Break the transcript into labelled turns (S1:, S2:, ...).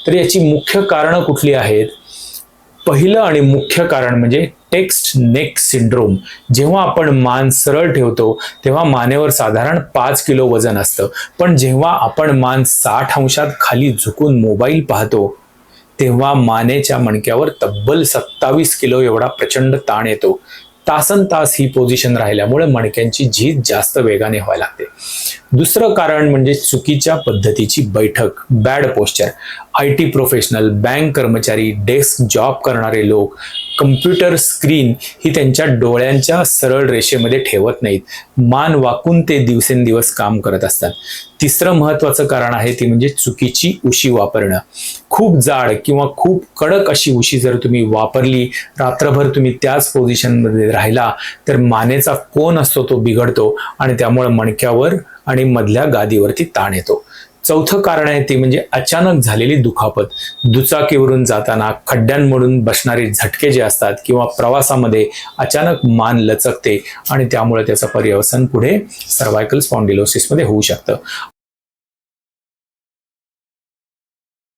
S1: तर याची मुख्य कारणं कुठली आहेत? पहिलं आणि मुख्य कारण म्हणजे टेक्स्ट नेक सिंड्रोम. जेव्हा आपण मान सरळ ठेवतो तेव्हा मानेवर साधारण 5 किलो वजन असतं, पण जेव्हा आपण मान 60 अंशात खाली झुकून मोबाईल पाहतो तेव्हा मानेच्या मणक्यावर तब्बल 27 किलो एवढा प्रचंड ताण येतो. तासन तास ही पोझिशन राहिल्यामुळे मणक्यांची झीज जास्त वेगाने व्हायला लागते. दुसरं कारण म्हणजे चुकीच्या पद्धतीची बैठक, bad posture. IT professional, bank कर्मचारी, डेस्क जॉब करणारे लोक कम्प्युटर स्क्रीन ही त्यांच्या डोळ्यांच्या सरळ रेषेमध्ये ठेवत नाहीत. मान वाकून ते दिवसेंदिवस काम करत असतात. तिसरं महत्वाचं कारण आहे ती म्हणजे चुकीची उशी वापरणं. खूप जाड किंवा खूप कडक अशी उशी जर तुम्ही वापरली, रात्रभर तुम्ही त्याच पोझिशनमध्ये राहिला, तर मानेचा कोन असतो तो बिघडतो आणि त्यामुळे मणक्यावर आणि मधल्या गादीवरती ताण येतो. चौथं कारण आहे ते म्हणजे अचानक झालेली दुखापत. दुचाकीवरून जाताना खड्ड्यांमधून बसणारे झटके जे असतात किंवा प्रवासामध्ये अचानक मान लचकते आणि त्यामुळे त्याचं पर्यवसन पुढे सर्व्हायकल स्पॉन्डिलोसिसमध्ये होऊ शकतं.